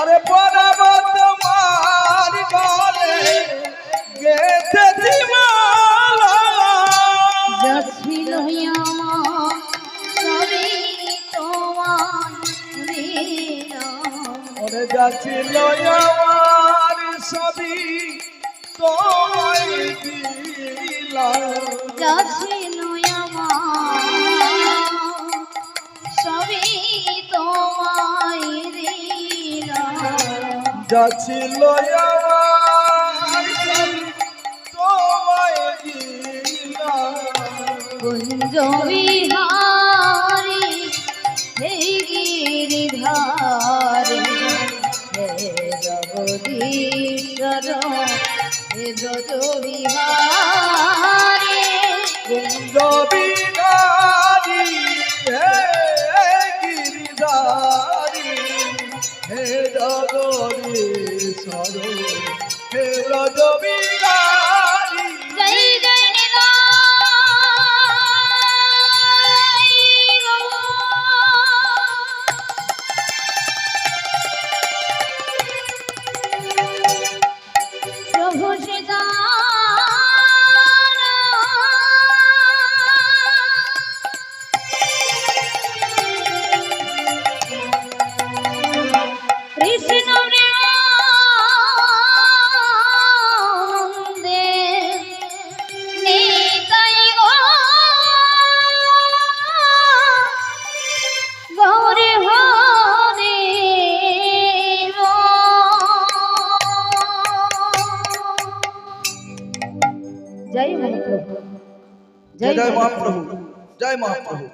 আরে পরাবত মার গলে গেথেছি মালা যা ছিল আমার সবই তোমার দিলাম ওরে যা ছিল আমার সবই তোমায় দিলাম যা ছিল আমার সবই তোমায় দিলাম যা ছিল আমার সবই তোমায় দিলাম কুঞ্জ বিহারী হে গিরিধারী হে জগদীশ্বর হে ব্রজ বিহারী কুঞ্জ বিহারী হে গিরিধারী হে জগদীশ্বর হে ব্রজ বিহারী জয় জয় প্রভু কৃষ্ণ প্রেমানন্দে নিতাই গৌরে হরে জয় মহাপ্রভু জয় জয় মহাপ্রভু জয় মহাপ্রভু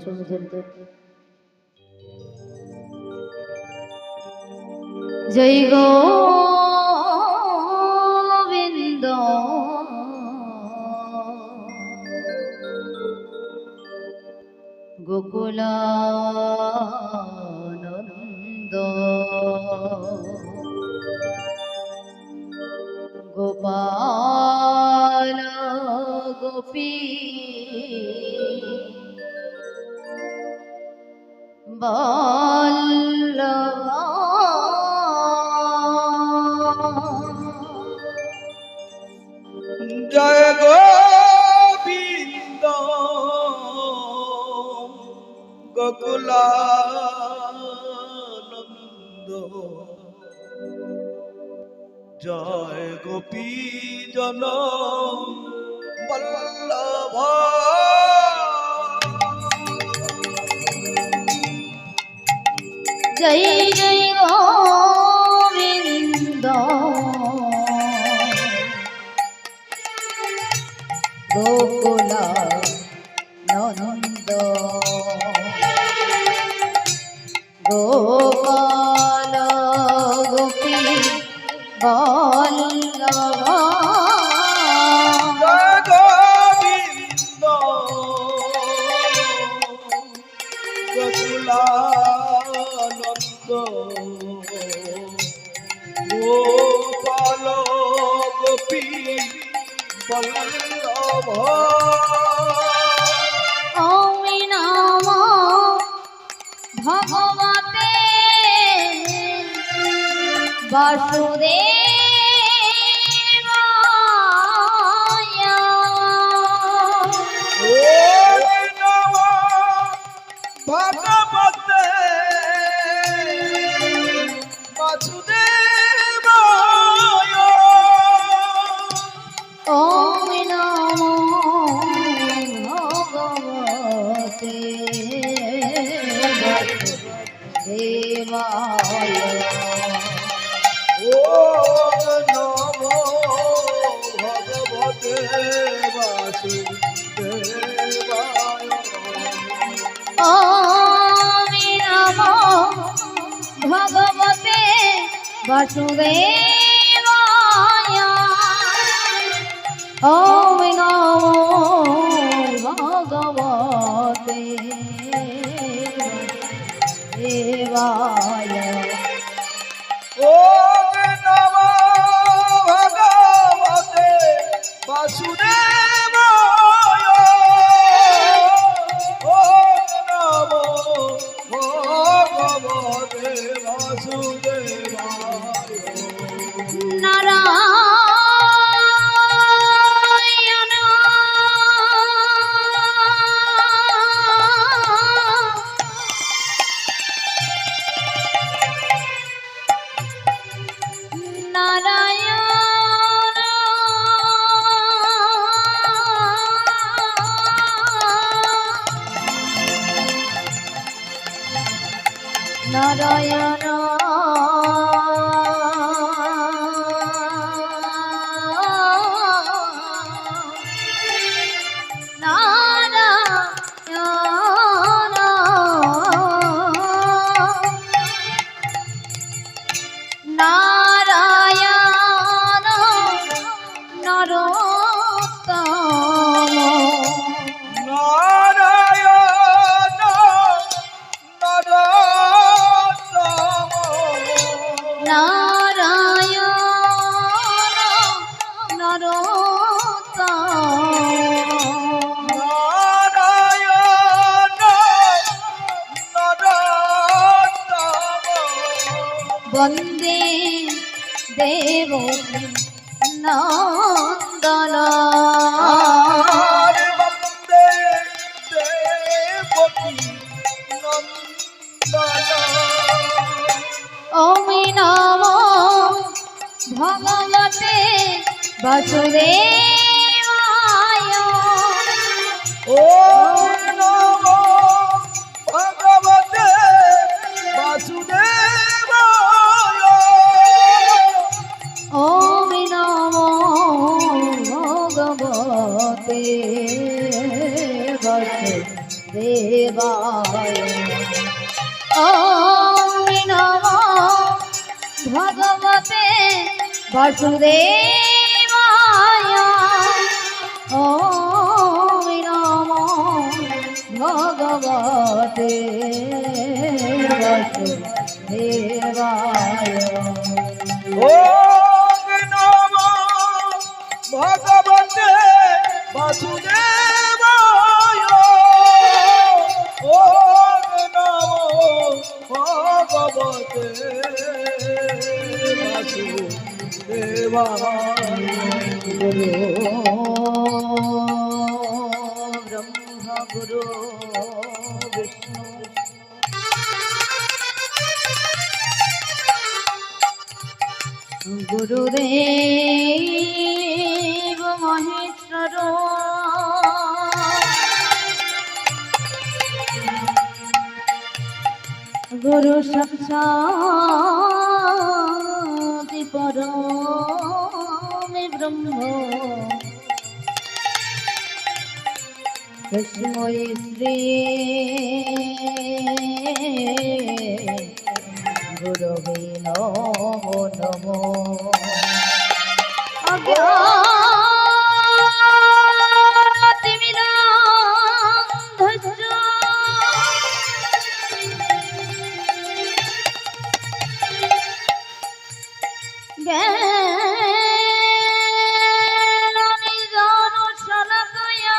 সঙ্গে জড়িত। জয় গোবিন্দ গোকুলানন্দ গোপাল গোপী বল্লভ জয় গোবিন্দ গোকুলানন্দ জয় গোপী জন বল্লভ জয় জয় গোবিন্দ গোকুলানন্দ গোপাল গোপী বল্লভ জয় গোবিন্দ গোকুলানন্দ গোপাল গোপী বল্লভ ওমি নম ভগবতে বাসুদেবায় ওম নমঃ ভগবতে বাসুদেবায় ওম নমো ভগবতে বাসুদেবায় ওম নমো ভগবতে বাসুদেবায় ওম নমো ভগবতে বাসুদেবায় ওম নমো ভগবতে দেবায় ওম নমঃ ভগবতে বাসুদেবায় ওম নমঃ ভগবতে বাসুদেবায় নারায়ণ নারায়ণ নারায়ণ নারায়ণ নরোত্তম নারায়ণ নরোত্তম নারায়ণ নরোত্তম নারায়ণ নরোত্তম বন্দে দেবকী নন্দন আর বন্দে দেবকী নন্দন ওমি নমো ভগবতে বাসুদেবায় ওম নমঃ ভগবতে বাসুদেবায় ওমি নমো ভগবতে বাসুদেবায় ভগবতে বাসুদেবায় ওম নমো ভগবতে বাসুদেবায় ওম নমো ভগবতে বাসুদেবায় ওম নমো ভগবতে বাসুদেবায় গুরু ব্রহ্মা গুরু বিষ্ণু গুরুদেব মহেশ্বর গুরু সাক্ষাৎ পরম ব্রহ্ম তস্मै শ্রী গুরবে নমো নমো অজ্ঞাতিমিরান্ধস্য জ্ঞাননিধানশলাকয়া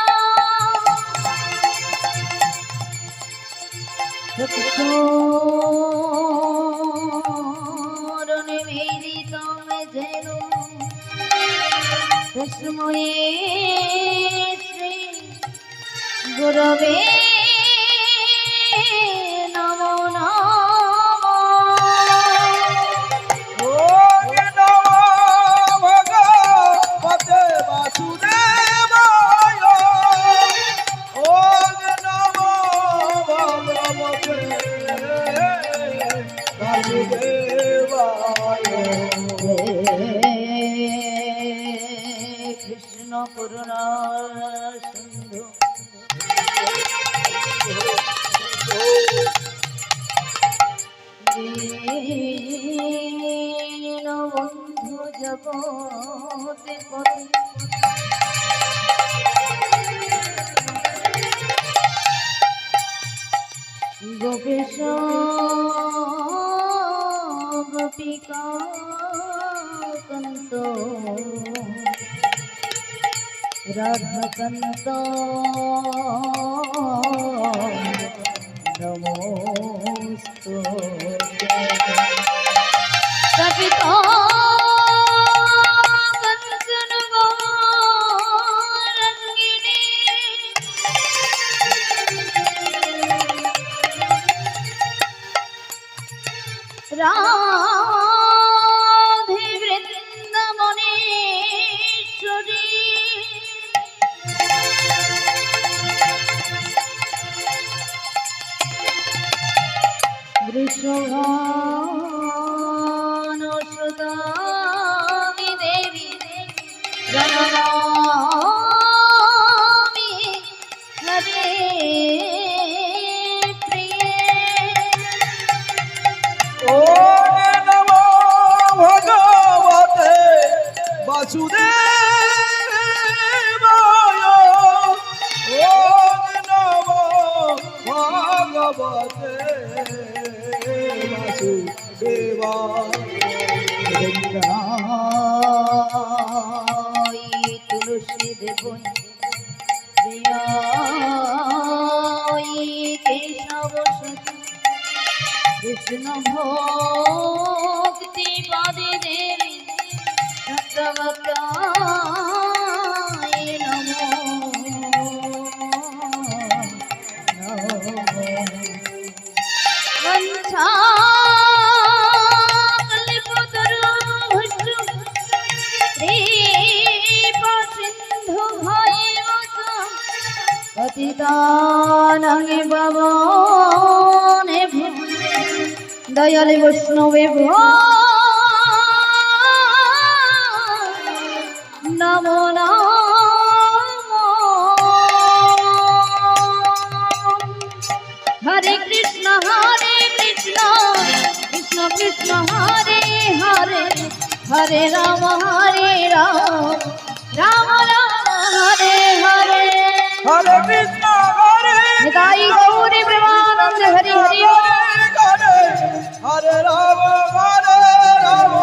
চক্ষুর্নিমীলিतं येन तस्मै श्री गुरवे नमो नमः ওম নমো ভগবতে বাসুদেবায় ওম নমো ভগবতে বাসুদেবায় কৃষ্ণ করুণা সিন্ধু দীনবন্ধু জগতে পতি গোপেশ গোপিকা কান্ত রাধাকান্ত নমস্তুতে কপিতা কাঞ্চন গৌরাঙ্গিনী রাধে বৃন্দাবনেশ্বরী বৃষভানুসুতামি দেবী প্রণমামি হরে প্রিয়ে ওম নমো ভগবতে বাসুদেবায় ওম নমো ভগবতে বাসুদেবায় তুলসী দেব প্রিয়ায় কেশব কৃষ্ণ ভক্তি পাদে দেবী সত্যবতায় নমো পতিতানাং পাবনে দয়ালে বৈষ্ণবে নমো নমো হরে কৃষ্ণ কৃষ্ণ কৃষ্ণ হরে হরে হরে রাম রাম রাম হরে হরে হরে কৃষ্ণ হরে নিতাই গৌরী প্রেমানন্দ হরি হরি হরে হরে রাম রাম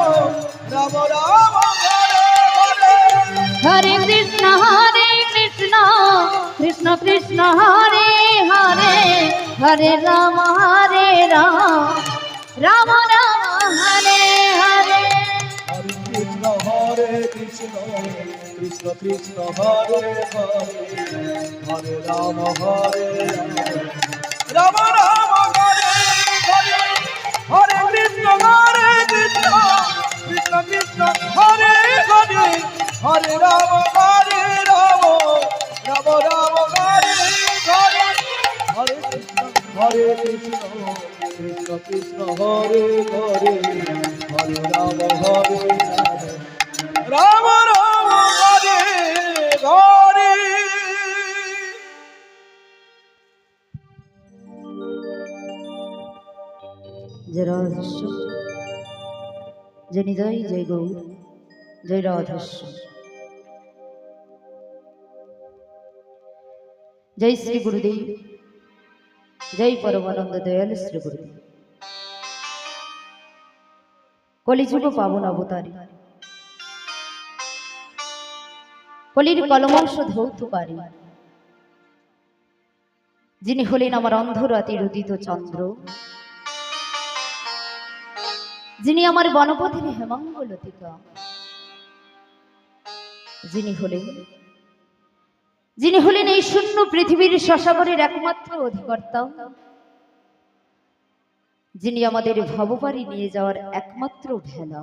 রাম রাম হরে হরে হরে কৃষ্ণ কৃষ্ণ কৃষ্ণ হরে হরে হরে রাম রাম রাম হরে হরে হরে কৃষ্ণ কৃষ্ণ কৃষ্ণ হরে হরে হরে রাম রাম রাম হরে হরে হরে কৃষ্ণ কৃষ্ণ কৃষ্ণ হরে হরে হরে রাম রাম রাম হরে হরে হরে কৃষ্ণ কৃষ্ণ কৃষ্ণ হরে হরে হরে রাম রাম রাম হরে হরে জয় রাধেশ্য জয় নিতাই জয় গৌর জয় রাধেশ্য জয় শ্রী গুরুদেব জয় পরমানন্দ দয়াল শ্রী গুরুদেব কলিযুগ পাবন অবতারী কলির কলমংশ ধৌতকারী যিনি হলেন আমার অন্ধরাতের উদিত চন্দ্র, যিনি আমার বনপথের হেমাঙ্গ লতিকা, যিনি হলেন এই শূন্য পৃথিবীর শশাবরের একমাত্র অধিকর্তা, যিনি আমাদের ভবপারি নিয়ে যাওয়ার একমাত্র ভেলা।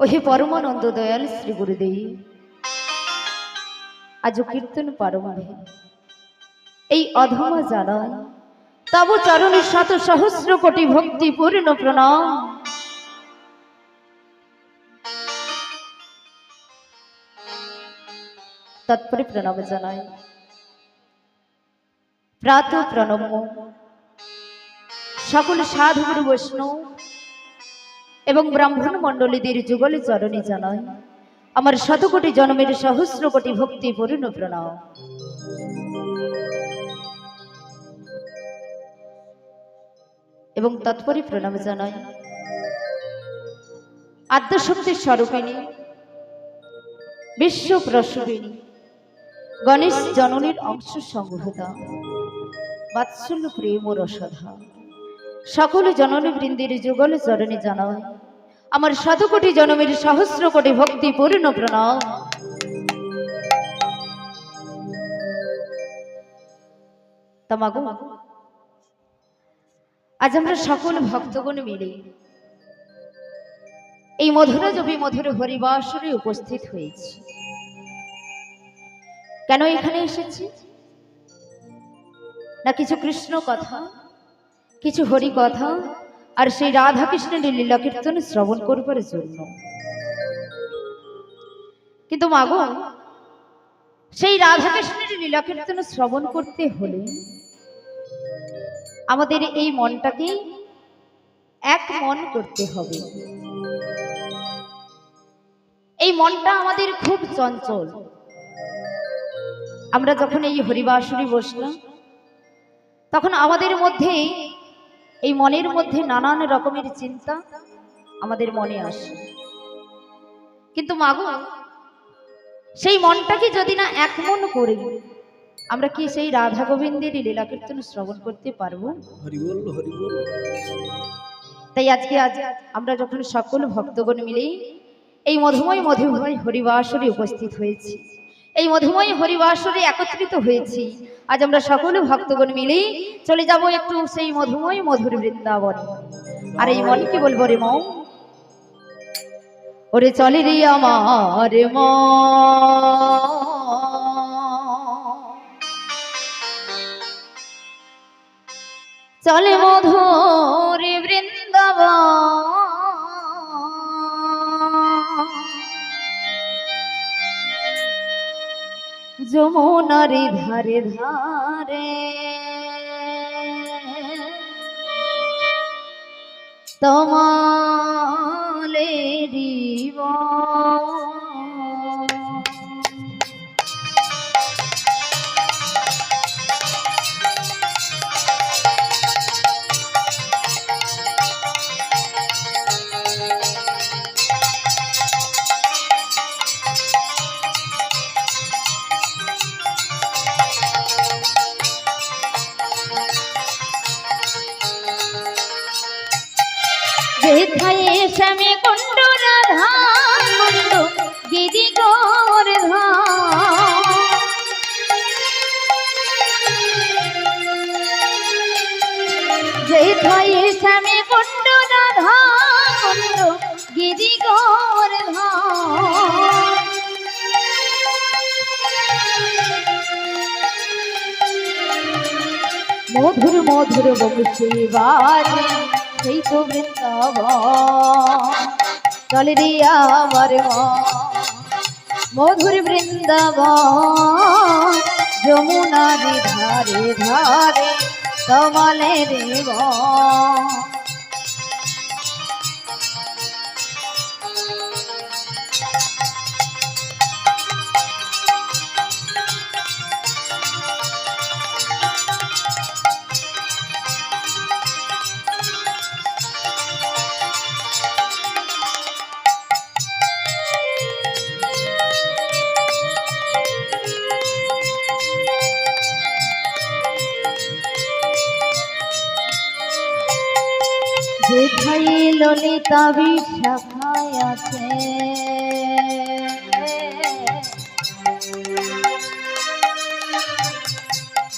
ওহে পরমানন্দ দয়াল শ্রী গুরুদেব, আজ কীর্তন পারমাণে এই অধমা জানায় তব চরণে শত সহস্র কোটি ভক্তি পূর্ণ প্রণাম। তৎপরে প্রণাম জানাই প্রাত প্রণম্য সকল সাধু গুরু বৈষ্ণব এবং ব্রাহ্মণ মণ্ডলীদের যুগল চরণে জানাই আমার শতকোটি জন্মের সহস্র কোটি ভক্তি পূর্ণ প্রণাম। এবং তৎপরে প্রণাম জানাই আদ্যশক্তির স্বরূপিণী বিশ্ব প্রসবিনী গণেশ জননীর অংশ সংভূতা বাৎসল্য প্রেম ও রসধা সকল জননী বৃন্দের যুগল চরণে জানাই আমার শতকোটি জনমের সহস্র কোটি ভক্তি পূর্ণ প্রণাম। তামাগো আজ আমরা সকল ভক্তগণ মিলে এই মধুরাজবি মধুর হরিবাসরে উপস্থিত হয়েছি। কেন এখানে এসেছি? না কিছু কৃষ্ণ কথা, কিছু হরি কথা আর সেই রাধা কৃষ্ণের লীলা কীর্তন শ্রবণ করবার জন্য। কিন্তু মাগো, সেই রাধা কৃষ্ণের লীলা কীর্তন শ্রবণ করতে হলে আমাদের এই মনটাকে এক মন করতে হবে। এই মনটা আমাদের খুব চঞ্চল। আমরা যখন এই হরিবাসরে বসলাম তখন আমাদের মধ্যে এই মনের মধ্যে নানান রকমের চিন্তা আমাদের মনে আসে। কিন্তু মাগো, সেই মনটাকে যদি না এক মন করি আমরা কি সেই রাধা গোবিন্দের লীলা কীর্তন শ্রবণ করতে পারবো? হরি বল হরি বল। তাই আজ আমরা যখন সকল ভক্তগণ মিলে এই মধুময় হরিবাসরে উপস্থিত হয়েছি, এই মধুময় হরিবাসরে একত্রিত হয়েছি, আজ আমরা সকল ভক্তগণ মিলে চলে যাব একটু সেই মধুময় মধুর বৃন্দাবনে। আর এই মনকে বলবো রে মন, ওরে চলে রে আমার মন, চলে মধুর বৃন্দাবন, যমুনার ধারে ধারে তমালে যেথায় শ্যামে কুণ্ড রাধা কুণ্ড গিরি গোবর্ধন যেথায় শ্যামে কুণ্ড রাধা কুণ্ড গিরি গোবর্ধন মধুর মধুর বংশী বাজে সেই তো বৃন্দাবন চলে রে আমার মধুর বৃন্দাবন যমুনার ধারে ধারে তমালে দেব যেথায় ললিতা বিশাখায় আছে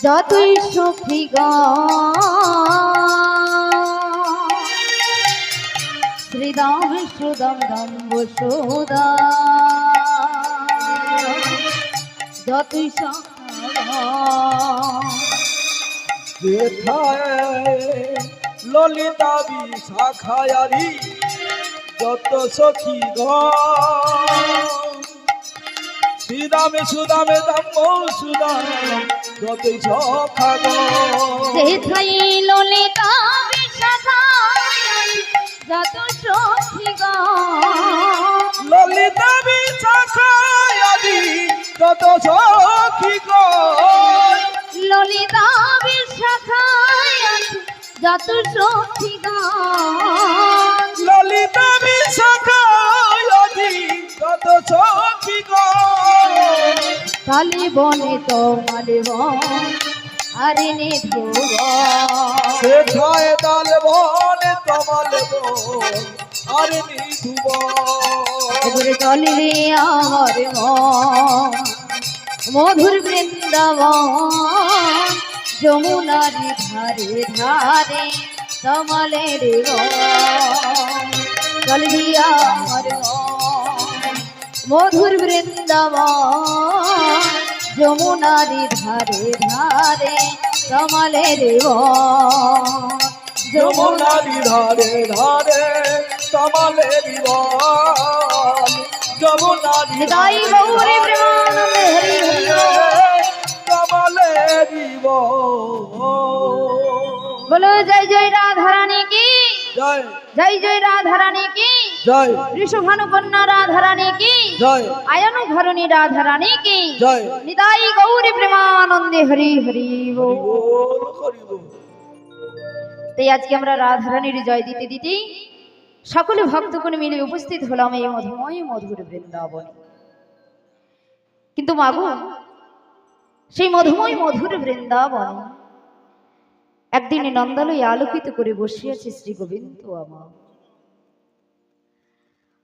যতই সখী শ্রীদাম সুদম দম বসুদা যতই যেথায় ললিতা বিশাখায়ারি যত সখী শ্রীদামে সুদামে দাম্য সুদাম যতই সখা যেথায় ললিতা বিশাখায়ারি যত সখী ললিতা বিশাখায়ারি যত সখী ললিতা বিশাখায়ারি যত সখী ললিতা বিশাখায়ারি যত সখী কালী বনে তোমার বন আরে নে ধ্রুব সেথায় তাল বনে তমাল বন আরে নিধুব এবারে চলে রে আমার মধুর বৃন্দাবন যমুনার ধারে ধারে তমালে রে চলে রে আমার মধুর বৃন্দাবন যমুনার ধারে ধারে তমালে রে যমুনারি ধারে ধারে তমালে বিবন যমুনারি নিতাই গৌরী প্রেমানন্দে হরি হরি তমালে বিবন বলো জয় জয় রাধা রানী কি জয় জয় জয় রাধা রানী কি জয় ঋষভানু কন্যা রাধা রানী কি জয় আয়নু ধরণী রাধা রানী কি জয় নিতাই গৌরী প্রেমানন্দে হরি হরি বল। হরিবোল হরিবোল তাই আজকে আমরা রাধা রানীর জয় দিতে দিতে সকলে ভক্তগণ মিলে উপস্থিত হলাম এই মধুময় মধুর বৃন্দাবনে। কিন্তু মাগো সেই মধুময় মধুর বৃন্দাবন একদিন নন্দালয়ে আলোকিত করে বসিয়াছে শ্রী গোবিন্দ আমার।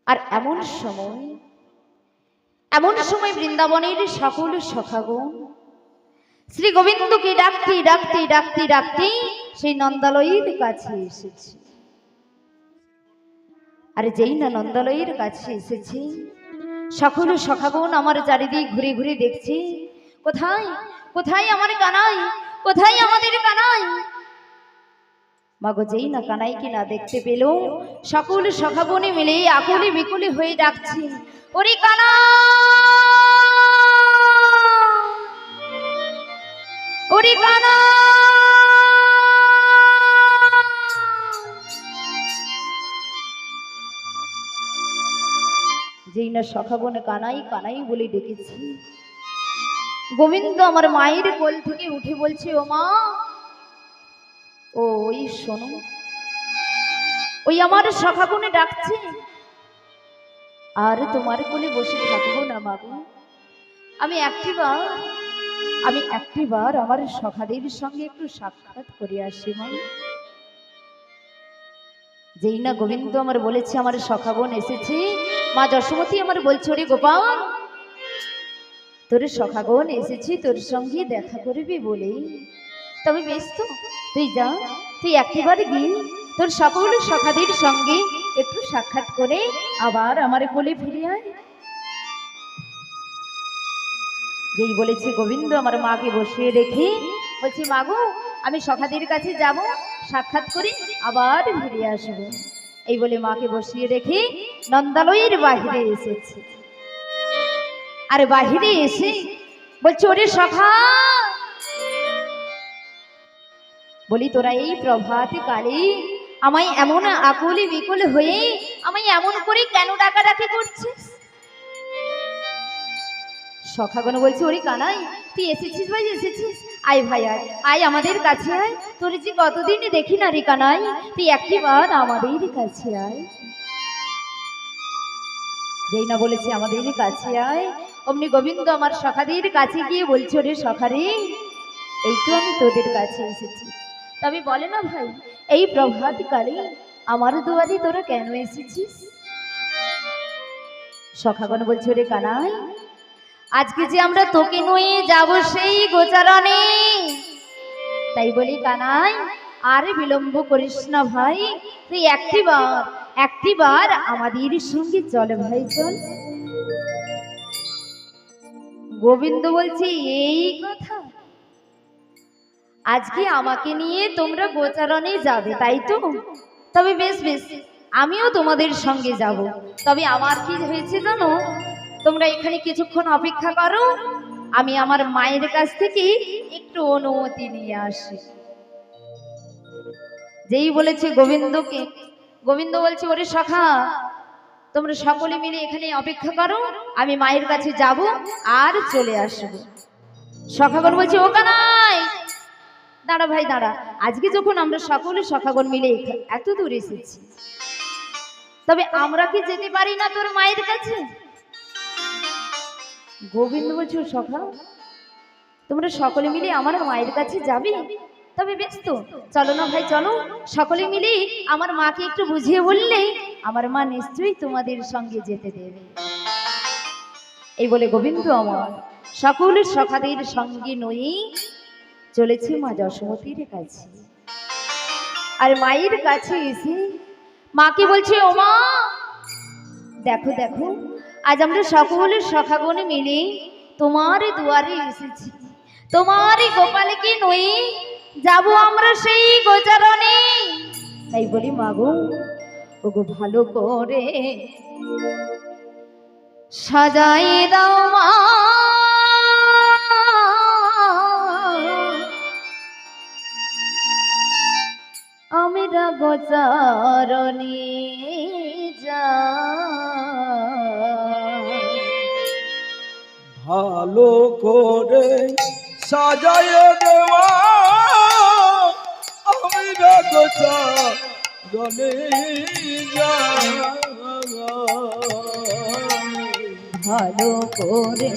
আর এমন সময় বৃন্দাবনের সকল সখাগণ শ্রী গোবিন্দকে ডাকতে ডাকতে ডাকতে ডাকতে সেই নন্দালয়ের কাছে এসেছে। আর যেই না নন্দালয়ের কাছে এসেছে সকল সখাগণ আমার চারিদিক ঘুরে ঘুরে দেখছে কোথায় কোথায় আমার কানাই, কোথায় আমাদের কানাই। মাগো যেই না কানাইকে না দেখতে পেল সকল সখাগণে মিলে আকুলে বিকুলে হয়ে ডাকছে ওরে কানা, ওরে কানা। যেই না সখাগণ কানাই কানাই বলে ডেকেছি, গোবিন্দ আমার মায়ের কোল থেকে উঠে বলছে, ও মা, ও ওই শোনো, ওই আমার সখাগণে ডাকছে, আর তোমার কোলে বসে থাকবো না মাগো। আমি একটিবার আমার সখাদের সঙ্গে একটু সাক্ষাৎ করে আসি মা। যেই না গোবিন্দ আমার বলেছে আমার সখাগণ এসেছে, মা যশোমতী আমার বলছে, ওরে গোপাল, তোর সখাগণ এসেছি তোর সঙ্গে দেখা করবি বলে, তবে বেশ তো, তুই যা, তুই একটিবার গিয়ে তোর সকল সখাদের সঙ্গে একটু সাক্ষাৎ করে আবার আমার কোলে ফিরে আয়। যেই বলেছে গোবিন্দ আমার মাকে বসিয়ে রেখে বলছি, মাগো আমি সখাদের কাছে যাব, সাক্ষাৎ করে আবার ফিরে আসবো। এই বলে মাকে বসিয়ে রেখে নন্দালয়ের বাহিরে এসেছে। আর বাহিরে এসে বলছে, ওরে সখা, বলি তোরা এই প্রভাত কালে আমায় এমন আকুলি বিকুল হয়ে আমায় এমন করে কেন ডাকাডাকি করছিস? সখাগণ বলছে, ওরে কানাই, তুই এসেছিস ভাই, এসেছিস, আয় ভাই আয়, আয় আমাদের কাছে আয়, তোর যে কতদিন দেখি না রে কানাই, তুই একটিবার আমাদের কাছে আয়। যেই না বলেছে আমাদের কাছে আয়, অমনি গোবিন্দ আমার সখাদের কাছে গিয়ে বলছে, ওরে সখারে, এই তো আমি তোদের কাছে এসেছি, তবে বলে না ভাই, এই প্রভাত কালে আমার দুয়ারে তোরা কেন এসেছিস? সখাগণ বলছে, ওরে কানাই, আজকে যে আমরা তোকে নিয়ে যাব সেই গোচারণে, তাই বলি কানাই আর বিলম্ব করিস না ভাই, তুই একটিবার আমাদের সঙ্গে চল ভাই, চল। গোবিন্দ বলছে, এই কথা, আজকে আমাকে নিয়ে তোমরা গোচারণে যাবে তাই তো? তবে বেশ বেশ, আমিও তোমাদের সঙ্গে যাব, তবে আমার কি হয়েছে জানো, তোমরা এখানে কিছুক্ষণ অপেক্ষা করো, আমি আমার মায়ের কাছ থেকে একটু অনুমতি নিয়ে আসি। যেই বলেছে গোবিন্দকে, গোবিন্দ বলছে, ওরে সখা, তোমরা সকলে মিলে এখানে অপেক্ষা করো, আমি মায়ের কাছে যাব আর চলে আসব। সখাগণ বলছে, ও কানাই, দাঁড়া ভাই দাঁড়া, আজকে যখন আমরা সকলে সখাগণ মিলে এত দূর এসেছি, তবে আমরা কি যেতে পারি না তোর মায়ের কাছে? গোবিন্দ বলছে, সখা, তোমরা সকলে মিলে আমার মায়ের কাছে যাবে, তবে বেশ তো, চলো না ভাই, চলো, সকলে মিলে আমার মাকে একটু বুঝিয়ে বললে আমার মা নিশ্চয়ই তোমাদের সঙ্গে যেতে দেবে। এই বলে গোবিন্দ আমার সকলের সখাদের সঙ্গে নই চলেছে মা যশোমতীর কাছে। আর মায়ের কাছে এসে মাকে বলছে, ও মা, দেখো দেখো, আজ আমরা সকলের সখাগণ মিলে তোমার দুয়ারে এসেছি, তোমার গোপালকে নই যাব আমরা সেই গোচারণে, তাই বলি মাগো, ওগো ভালো করে সাজাই দাও মা, আমরা গোচারণে ভালো করে সাজায় দেওয়া, আমি গোচারণে যাই। ভালো করে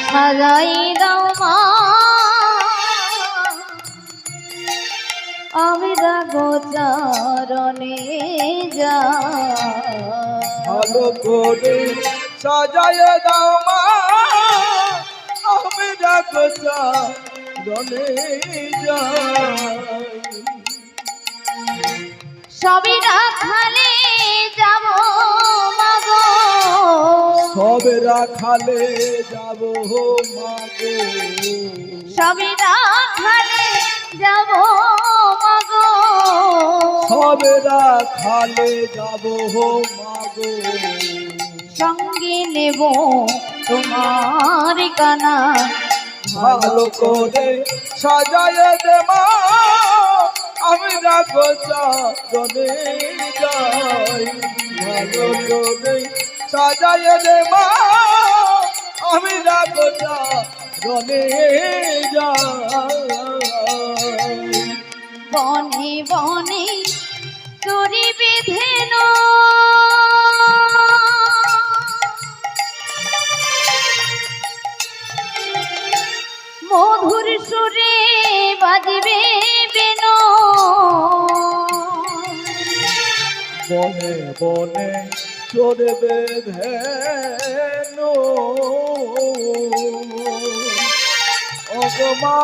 সাজাই দাও মা, আমরা গোচারণে যাই। ভালো করে সাজায় দাও মা, আমি গোচারণে যাই। সবে রাখালে যাব মাগো, সবে রাখালে যাব মাগো, সবে রাখালে যাব মাগো, সবে রাখালে যাব মাগো, সঙ্গে নেব তোমার কানা। ভালো করে সাজায় দে মা, আমি গোচারণে যাই। ভালো করে সাজায় দে মা আমি রাখো চরণে যাই। বনে বনে চরি বেঁধেন মধুর সুরে বাজবে বেন বনে বনে চোরে বেঁধেন অগমা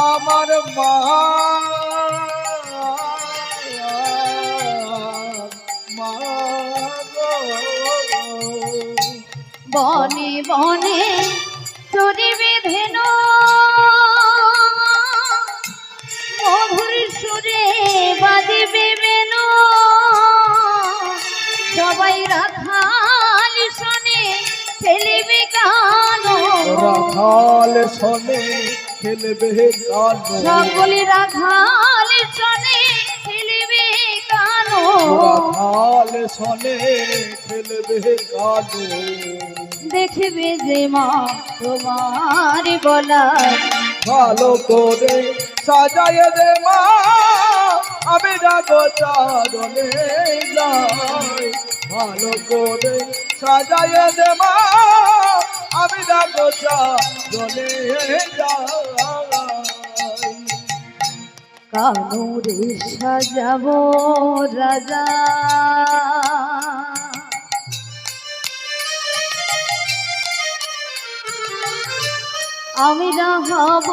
আমার মা বনে বনে চরি বেঁধেন মধুর সুরে বাজবে বেন সবাই রাখাল শোনে খেলবে গান রাখাল শোনে খেলবে গান সকলে রাখাল শোনে খেলবে গান রাখাল শোনে খেলবে গান দেখবে যে মা তোমার গলায় ভালো করে সাজায় দে মা আমি রাখো চরণে যাই। ভালো করে সাজায় দে মা আমি রাখো চরণে যাই। কানুরে সাজাবো রাজা আমরা হব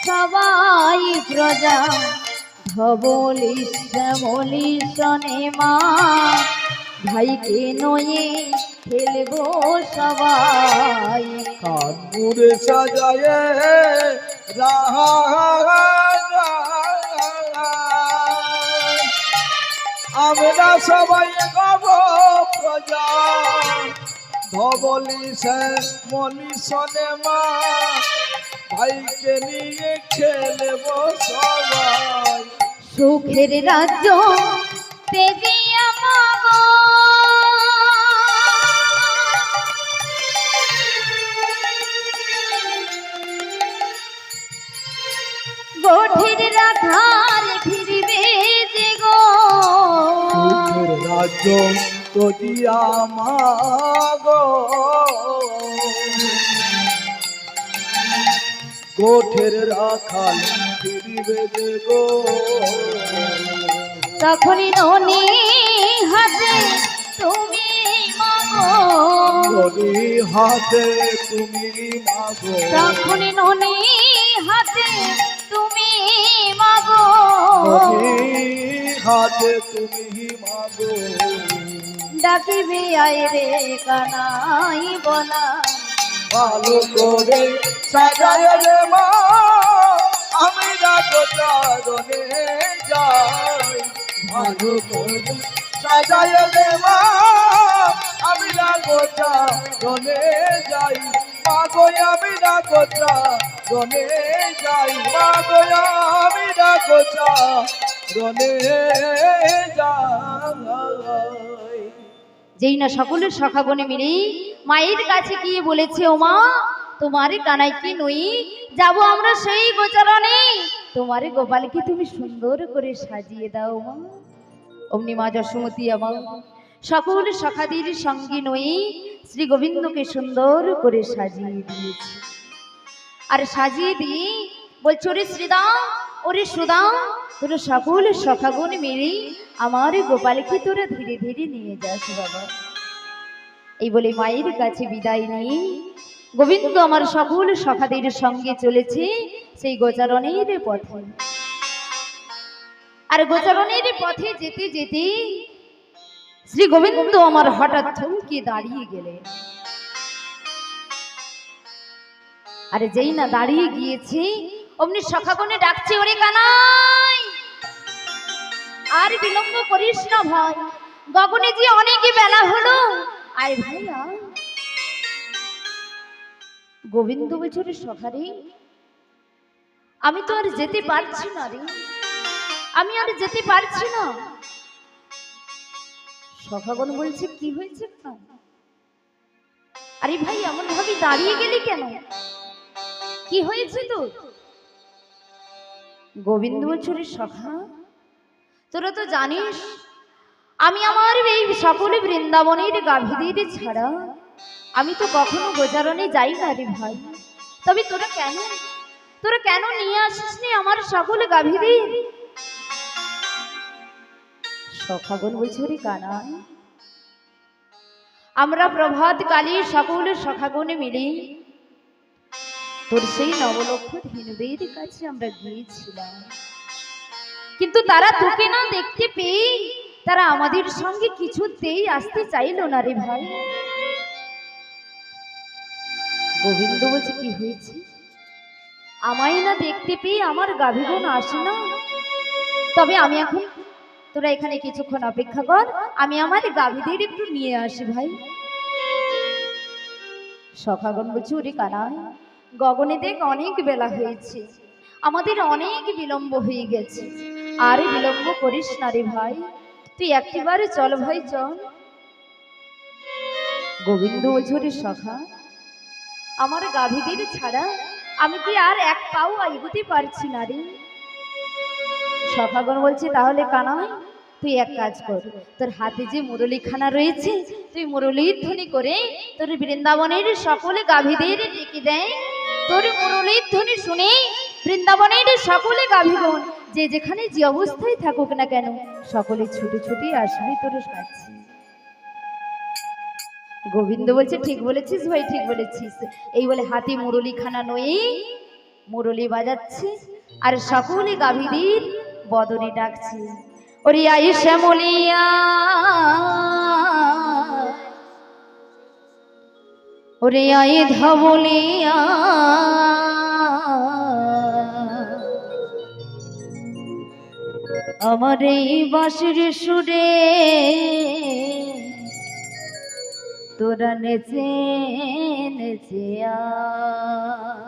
সবাই প্রজা ধবলি শ্যামলি সনে মা ভাইকে নয়ে খেলবো সবাই কানুরে সাজায় আমরা সবাই গব প্রজা ধবলি সে মনি সনে মা ভাইকে নিয়ে খেলব সবাই। সুখের রাজ্য পেদিয়া মাগো গোঠের রাখাল ফিরবে যে গো সুখের রাজ্য তোদিয়া মাগো গোঠের রাখাল ফিরিবে যে গো তখনই ননি হাতে তুমি মাগো ননি হাতে তুমি মাগো তখনই ননি হাতে তুমি মাগো ননি হাতে তুমি মাগো ডাকিবে আয় রে কানাই বলা ভালো করে সাজায় রে মা আমি রাখো চরণে যাই। ভালো করে সাজায় রে মা আমি রাখো চরণে যাই। মাগো আমি রাখো চরণে যাই। মাগো আমি রাখো চরণে যাই। যেই না সকলের সখাগণে মিলে মায়ের কাছে গিয়ে বলেছে ও মা তোমার কানাইকে নই যাব আমরা সেই গোচরণে তোমার গোপালকে তুমি সুন্দর করে সাজিয়ে দাও মা অমনি মা যশোমতী আমার সকল সখাদের সঙ্গে নই শ্রী গোবিন্দকে সুন্দর করে সাজিয়ে দিয়েছে আর সাজিয়ে দিয়ে বলছে ওরে শ্রীদাম ওরে সুদাম তোরা সকল সখাগণ মিলে আমার গোপালকে তোরা ধীরে ধীরে নিয়ে যাস বাবা এই বলে মায়ের কাছে বিদায় নিয়ে গোবিন্দ আমার সকল সখাদের সঙ্গে চলেছে সেই গোচারণের পথে আর গোচারণের পথে যেতে যেতে শ্রী গোবিন্দ আমার হঠাৎ থমকে দাঁড়িয়ে গেলেন আরে যেই না দাঁড়িয়ে গিয়েছে অমনি সখাগণে ডাকছে ওরে কানাই আর বিলম্ব করিস না ভাই গগনে যে অনেক বেলা হলো আয় ভাই গোবিন্দ বছরের সখারে আমি তো আর যেতে পারছি না রে, আমি আর যেতে পারছি না। সখাগণ বলছে কি হয়েছে? আরে ভাই এমন ভাবে দাঁড়িয়ে গেলি কেন, কি হয়েছে তোর? গোবিন্দ বলছে রে সখা, তোরা তো জানিস আমি আমার এই সকল বৃন্দাবনের গাভীদের ছাড়া আমি তো কখনো গোচারণে যাই না রে ভাই। তবে তোরা কেন নিয়ে আসিসনি আমার সকল গাভীদের? সখাগণ বলছে রে কানাই, আমরা প্রভাত কালী সকল সখাগণে মিলে তোর সেই নবলক্ষ ধীনদের কাছে আমরা গিয়েছিলাম, কিন্তু তারা তোকে না দেখতে পেয়ে তারা আমাদের সঙ্গে কিছুতেই আসতে চাইল না রে ভাই। গোবিন্দ বলছে কি হয়েছে? আমায় না দেখতে পেয়ে আমার গাভীগণ আসে না? তবে আমি এখন, তোরা এখানে কিছুক্ষণ অপেক্ষা কর, আমি আমার গাভীদের একটু নিয়ে আসি ভাই। সখাগণ বলছে ওরে কানাই, গগনে দেখ অনেক বেলা হয়েছে, আমাদের অনেক বিলম্ব হয়ে গেছে, আর বিলম্ব করিস না রে ভাই, তুই একবারে চল ভাই চল। গোবিন্দ বলছে রে সখা, আমার গাভীদের ছাড়া আমি কি আর এক পাও এগোতে পারছি না রে। সখাগণ বলছে তাহলে কানাই তুই এক কাজ কর, তোর হাতে যে মুরলীখানা রয়েছে তুই মুরলীর ধ্বনি করে তোর বৃন্দাবনের সকলে গাভীদের ডেকে দেয়। তোর মুরলীর ধ্বনি শুনে বৃন্দাবনের সকলে গাভীগণ যে যেখানে যে অবস্থায় থাকুক না কেন সকলে ছুটে ছুটে আসবে তোর কাছে। গোবিন্দ বলছে ঠিক বলেছিস ভাই, ঠিক বলেছিস। এই বলে হাতে মুরলীখানা নয়ে মুরলী বাজাচ্ছে আর সকলে গাভীদের বদনে ডাকছে, ওরে আই শ্যামলিয়া, ওরে আই ধবলিয়া, আমার এই বাঁশির সুরে তোরা নেচে নেচে আয়।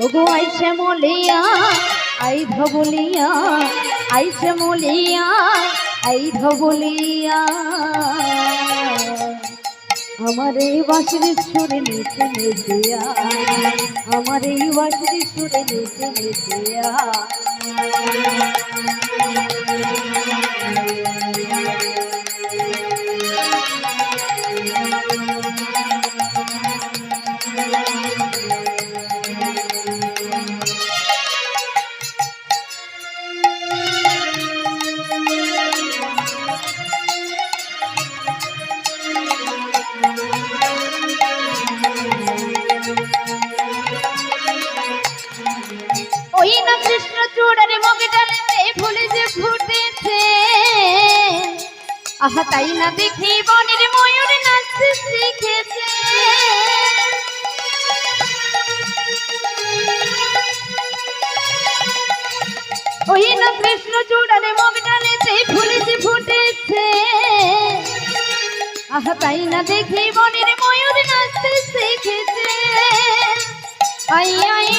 ওগো আই শ্যামলিয়া, আই ধবলিয়া, আই শ্যামলিয়া, আই ধবলিয়া, আমার এই বাঁশির সুরে নেচে নেচে আয়, আমার এই বাঁশির সুরে নেচে নেচে আয়। ওই না কৃষ্ণ চূড়ার মুখে ডালেতে ফুল যে ফুটেছে, আহা তাই না দেখি বনের ময়ূর নাচতে শিখেছে। ওই না কৃষ্ণ চূড়ার মুখে ডালেতে ফুল যে ফুটেছে, আহা তাই না দেখি বনের ময়ূর নাচতে শিখেছে। আই আই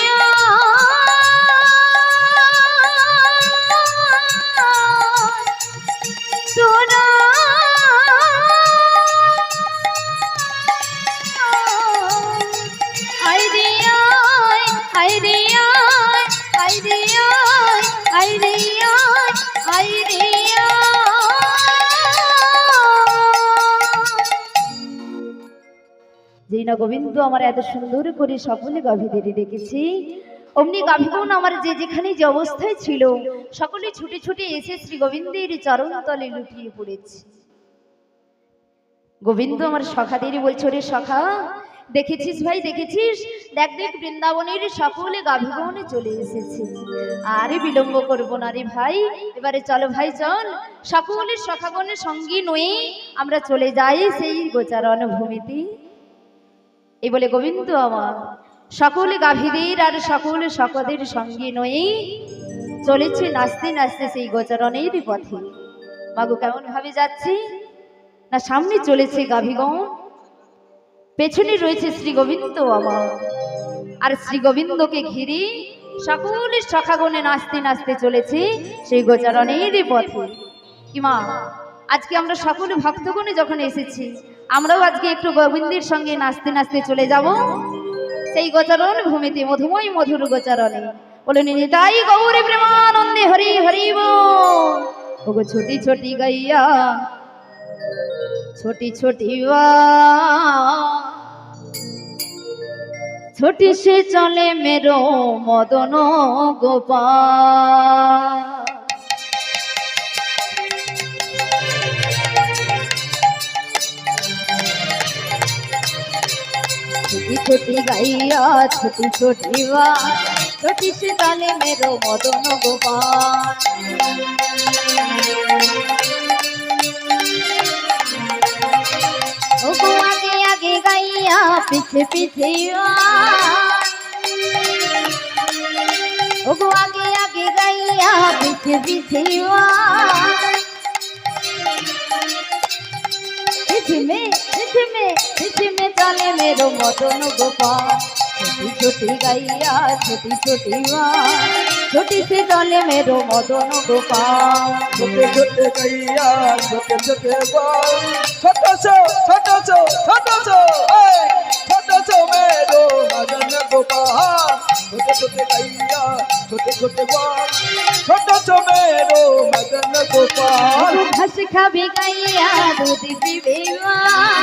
সোনা আই রে আই রে আই রে আই রে আই রে। যেই না গোবিন্দ আমার এত সুন্দর করে সকলে গাভীদের ডেকেছি, অমনি গাভীগণ আমার যে যেখানে যে অবস্থায় ছিল সকলে ছুটে ছুটে এসে শ্রী গোবিন্দের চরণ তলে লুটিয়ে পড়েছে। গোবিন্দ আমার সখাদের বলছে রে সখা, দেখেছিস ভাই দেখেছিস, দেখ দেখ বৃন্দাবনের সকলে গাভীগণে চলে এসেছে। আরে বিলম্ব করবো না রে ভাই, এবারে চলো ভাই চল, সকলের সখাগণের সঙ্গী নয়ে আমরা চলে যাই সেই গোচারণ ভূমিতে। এই বলে গোবিন্দ আমার সকলে গাভীদের আর সকলে সকদের সঙ্গী নয়ে চলেছে নাচতে নাচতে সেই গোচারণের পথে। মাগো কেমন ভাবে যাচ্ছে না, সামনে চলেছে গাভীগণ, পেছনে রয়েছে শ্রী গোবিন্দ আমার, আর শ্রী গোবিন্দকে ঘিরে সকলের সখাগণে নাচতে নাচতে চলেছে সেই গোচারণের পথে। কি মা, আজকে আমরা সকলে ভক্তগণে যখন এসেছি, আমরাও আজকে একটু গোবিন্দের সঙ্গে নাচতে নাচতে চলে যাব সেই গোচারণ ভূমিতে, মধুময় মধুর গোচারণে। বলে নিতাই গৌরী প্রেমানন্দে হরি হরি বল। ওগো ছোটি ছোটি গাইয়া ছোটি ছোটি ছোটি সে চলে মেরো মদন গোপাল। ছোটি ছোটি গাইয়া ছোটি ছোটি ছোটি সে চলে মেরো মদন গোপাল। ওগো আগে আগে গাইয়া পিছে পিছে ওগো আগে আগে গাইয়া পিছে পিছে পিছে মে চলে মেরো মদন গোপাল। ছোটি ছোটি গাইয়া ছোটি ছোটি ছোটি সে চলে মেরো মদন গোপাল। ছোটে ছোটে গাইয়া ছোটে ছোটে বল, ছোট ছো ছোট ছো ছোট ছো ছোট ছো মেরো মদন গোপাল। ছোটে ছোটে গাইয়া ছোটে ছোটে বল, ছোট ছো মেরো মদন গোপাল। ঘাস খাবে গাইয়া দুধ পিবে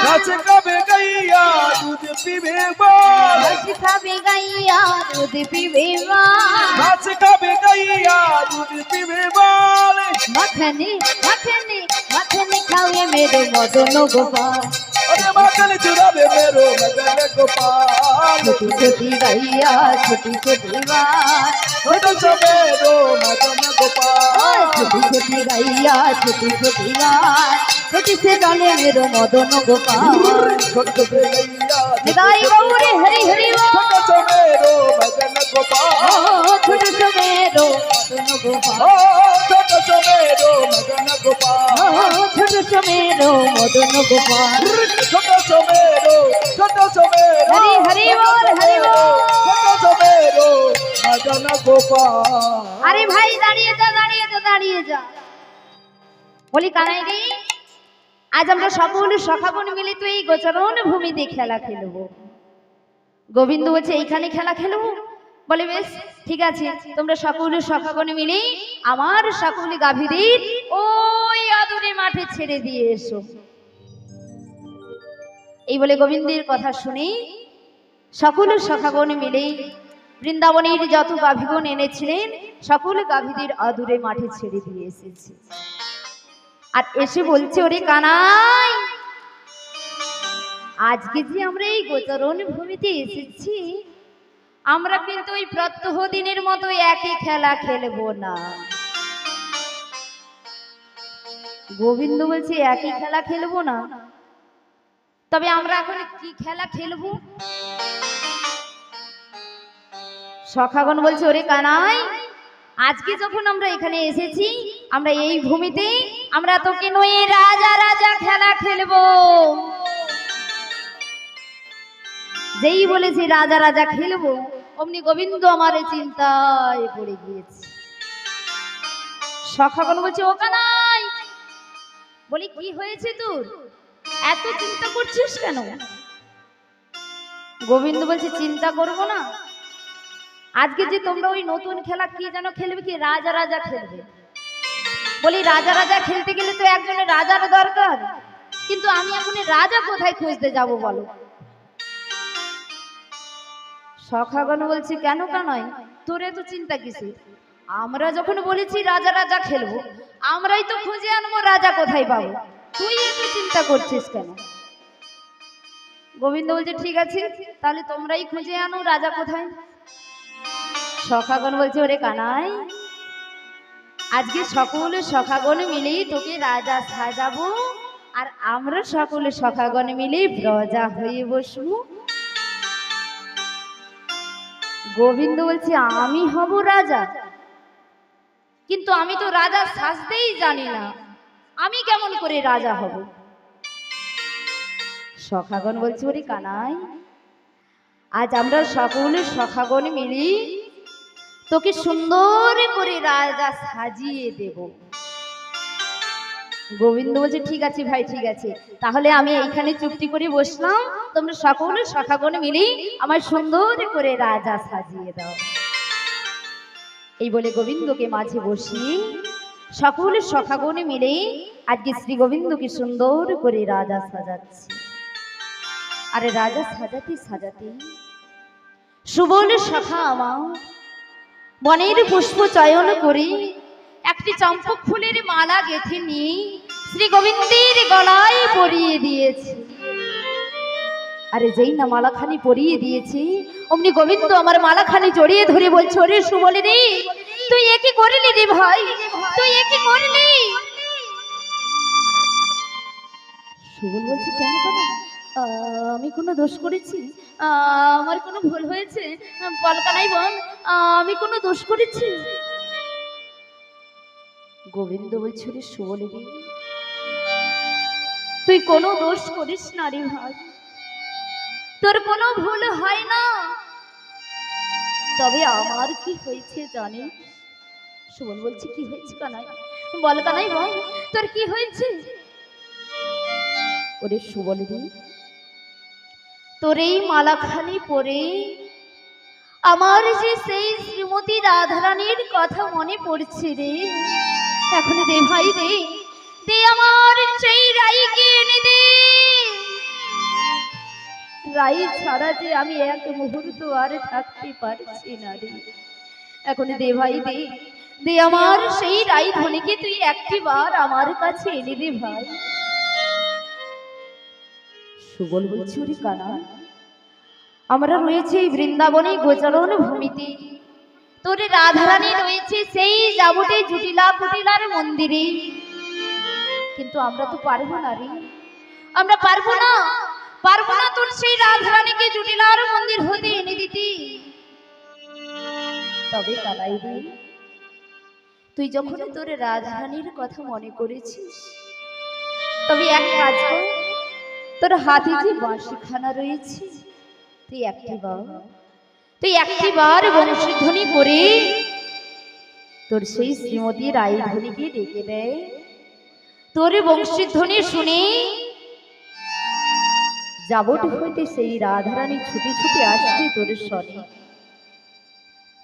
ঘাস খাবে গাইয়া দুধ পিবে বল, ঘাস খাবে গাইয়া দুধ পিবে ঘাস খাবে গাইয়া দুধ পিবে বল। মাখনে মাখনে মাখনে খাওয়ে মেরে মদন গোপাল। अरे माखन चुरावे मेरो मदन गोपाल। छोटी छोटी गाइया छोटी छोटी छोटो सो मेरो मदन गोपाल। छोटी छोटी गाइया छोटी छोटी छोटी से डाले मेरो मदन गोपाल। छोटो से गैया निदाई गौरी हरि हरि छोटो सो मेरो मदन गोपाल। छोटो सो मेरो मदन गोपाल। छोटो सो मेरो मदन गोपाल। छोटो सो मेरो मदन गोपाल। छोटो सो मेरो हरि हरि बोल हरि बोल। छोटो सो मेरो मदन गोपाल। अरे भाई दाঁড়িয়ে যা দাঁড়িয়ে যা দাঁড়িয়ে যা। বলি কানাই রে, আজ আমরা সকলে সখাগণ মিলে তো এই গোচারণ ভূমিতে খেলা খেলবো। গোবিন্দ বলছে এইখানে খেলা খেলবো। বলে বেশ ঠিক আছে, তোমরা সকলে সখাগণ মিলে আমার সকলে গাভীদের ওই আদরে মাঠে ছেড়ে দিয়ে এসো। এই বলে গোবিন্দের কথা শুনে সকলে সখাগণ মিলে বৃন্দাবনের যত গাভীগণ এনেছিলেন সকলে গাভীদের আদরে মাঠে ছেড়ে দিয়ে এসেছে। আর এসে বলছে, ওরে কানাই, আজকে যে আমরা এই গোচারণ ভূমিতে এসেছি, আমরা কিন্তু ওই প্রত্যহ দিনের মতো একই খেলা খেলবো না। গোবিন্দ বলছে একই খেলা খেলবো না, তবে আমরা এখন কি খেলা খেলবো? সখাগণ বলছে, ওরে কানাই, আজকে যখন আমরা এখানে এসেছি, আমরা এই ভূমিতে আমরা তোকে নয়ে রাজা রাজা খেলা খেলবো। যেই বলেছি রাজা রাজা খেলবো, অমনি গোবিন্দ আমার চিন্তায় পড়ে গিয়েছে। সখাগণ বলছে, ও কানাই, বলি কি হয়েছে তোর, এত চিন্তা করছিস কেন? গোবিন্দ বলছে, চিন্তা করবো না, আজকে যে তোমরা ওই নতুন খেলা কি যেন খেলবে, কি রাজা রাজা খেলবে। বলি রাজা রাজা খেলতে গেলে তো একজনের রাজার দরকার, কিন্তু আমি এখন রাজা কোথায় খুঁজতে যাব বলো? সখাগণ বলছে, কেন কানাই, তোর এত চিন্তা কিসে? আমরা যখন বলেছি রাজা রাজা খেলবো, আমরাই তো খুঁজে আনবো রাজা কোথায় পাবো, তুই এত চিন্তা করছিস কেন? গোবিন্দ বলছে ঠিক আছে, তাহলে তোমরাই খুঁজে আনো রাজা কোথায়। সখাগণ বলছে ওরে কানাই, আজকে সকলে সখাগণ মিলেই তোকে রাজা সাজাবো, আর আমরা সকলে সখাগণ মিলে প্রজা হয়ে বসবো। গোবিন্দ বলছে আমি হব রাজা, কিন্তু আমি তো রাজা সাজতেই জানি না, আমি কেমন করে রাজা হব। সখাগণ বলছে ওরে কানাই, আজ আমরা সকলে সখাগণ মিলি তোকে সুন্দর করে রাজা সাজিয়ে দেব। গোবিন্দ বলছে ঠিক আছে ভাই, ঠিক আছে, তাহলে আমি এইখানে চুক্তি করে বসলাম, তোমরা সকলে সখাগণ মিলি আমার সুন্দর করে রাজা সাজিয়ে দাও। এই বলে গোবিন্দকে মাঝে বসিয়ে সকলে সখাগণ মিলে আজকে শ্রী গোবিন্দকে সুন্দর করে রাজা সাজাচ্ছে। আরে রাজা সাজাতে সাজাতে সুবল সখা আমার বনের পুষ্প চয়ন করে একটি চম্পক ফুলের মালা গেঁথে নিয়ে শ্রী গোবিন্দের গলায় পরিয়ে দিয়েছে। আরে যেই না মালাখানি পরিয়ে দিয়েছে, অমনি গোবিন্দ আমার মালাখানি জড়িয়ে ধরে বলছে ওরে সুবল রে, তুই এ কি করলি রে ভাই, তুই এ কি করলি। সুবল বলছে কেন কেন, আমি কোনো দোষ করেছি, আমার কোনো ভুল হয়েছে, বলকানাই বোন আমি কোনো দোষ করেছি। গোবিন্দ বলছে রে সুবল রে, তুই কোনো দোষ করিস না রে ভাই, তোর কোনো ভুল হয় না। তবে আমার কি হয়েছে জানিস? সুবল বলছে কি হয়েছে কানাই, বল কানাই বল তোর কি হয়েছে। ওরে সুবল রে, তোর এই মালাখানি পরে আমার যে সেই শ্রীমতী রাধারানীর কথা মনে পড়ছে রে। এখন দে ভাই দে, দে আমার সেই রাইকে এনে দে। রাই ছাড়া যে আমি এক মুহূর্ত আর থাকতে পারছি না রে। এখন দে ভাই দে, দে আমার সেই রাই ধনীকে তুই একটিবার আমার কাছে এনে দে ভাই। সুবল বলছি ওরে কানা, আমরা রয়েছে বৃন্দাবনে গোচরণ ভূমিতে, তোর রাধারানী রয়েছে সেই যাবটে জুটিলা কুটিলার মন্দিরে, কিন্তু আমরা তো পারবো না রে, আমরা পারবো না, পারবো না তোর সেই রাধারানীকে জুটিলার মন্দির হতে এনে দিতে। তবে কানাই রে, তুই যখন তোর রাধারানীর কথা মনে করেছিস, তবে এক কাজ কর, তোর হাতে যে বাঁশিখানা রয়েছে তুই একটিবার বংশীধ্বনি করে তোর সেই শ্রীমতী রায়ধ্বনিকে ডেকে দেয়। তোর বংশীধ্বনি শুনে যাবট হইতে সেই রাধারানী ছুটি ছুটি আসবে তোর সনে।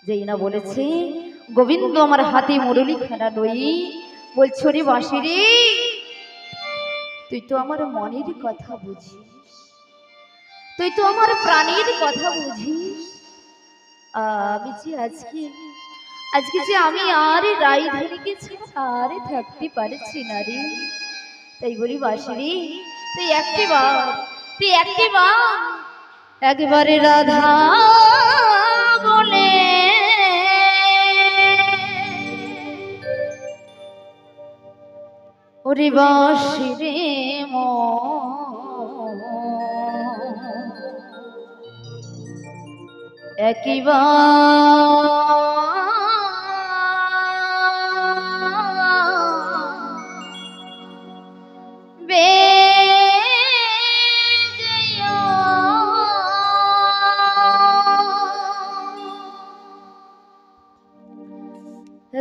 যেই না বলেছে গোবিন্দ আমার হাতে মুরলীখানা লই, বলছো রে বাঁশি রে, তুই তো আমার মনের কথা বুঝিস, তুই তো আমার প্রাণের কথা বুঝিস। আমি যে আজকে যে আমি আর রায়ধনীকে ছাড়া থাকতে পারছি না রে। তাই বলি বাঁশি রে, তুই একবারে রাধা বলে ওরে বাঁশি রে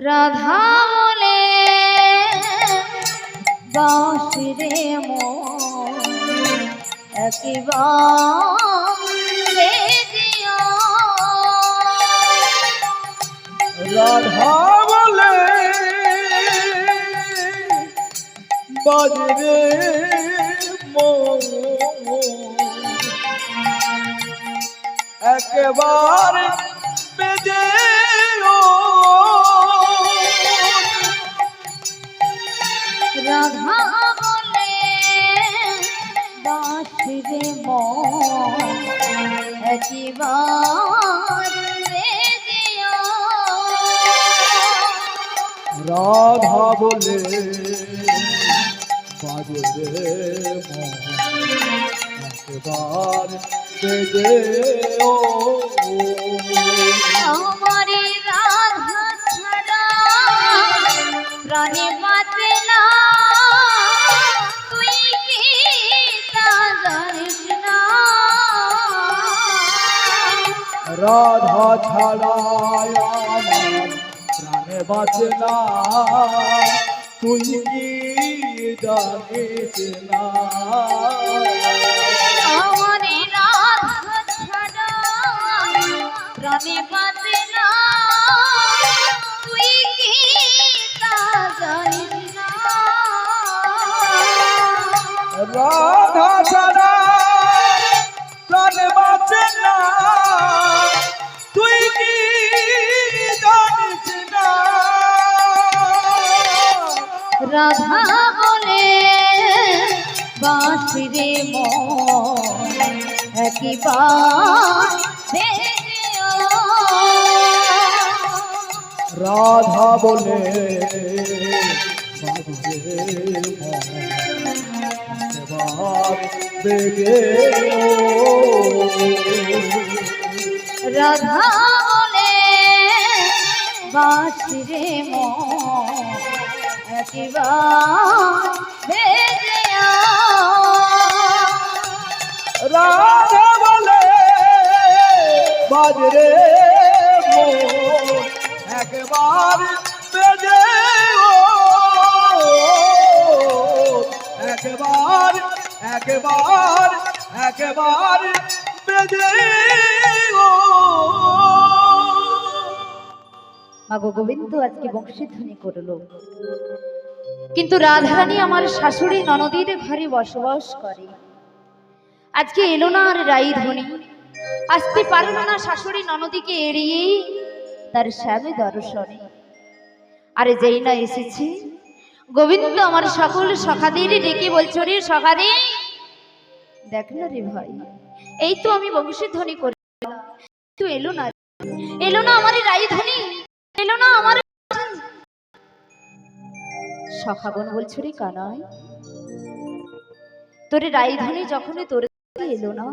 রাধা বলে বাঁশি রে একেবারে রাধা বলে বাজরে একেবারে বেজে রাধা বলে বাঁশি রে রাধা বলে বাজে রে মন একবার বেজে ও আমারে রাধা ছাড়া প্রাণে বাঁচে না, তুই কি তা জানিস না? রাধা ছাড়ায় আমার প্রাণে বাঁচে না, তুই কি জানিস না? আমারে রাধা ছাড়া প্রাণে বাঁচে না, তুই কি তা জানিস না? রাধা ছাড়া প্রাণে বাঁচে না, তুই কি জানিস না? রাধা বলে বাঁশি রে মন একবার ভেজে ও। রাধা বলে বাজে মন একবার বেগে ও। রাধা বলে বাঁশি রে মন একবার ভেজে ও। রাধা বলে বাজরে মন একবার বেজে ও। একবার একবার একবার বেজে ও। মাগো গোবিন্দ আজকে বংশীধ্বনি করলো, কিন্তু রাধারানী আমার শাশুড়ি ননদীর ঘরে বসবাস করে। আজকে এলো না আর রাই ধ্বনি, আসতে পারলো না শাশুড়ি ননদীকে এড়িয়ে তার স্বামী দর্শনে। আরে যেই না এসেছে, গোবিন্দ আমার সকল সখাদের ডেকে বলছো, রে সখাদে দেখ না রে ভাই, এই তো আমি বংশীধ্বনি করি, তো এলো না, এলো না আমার রাই ধ্বনি, এলো না আমার। সখাগণ বলছো, রে কানাই তোরে রাই ধ্বনি যখনই তোর এলো না,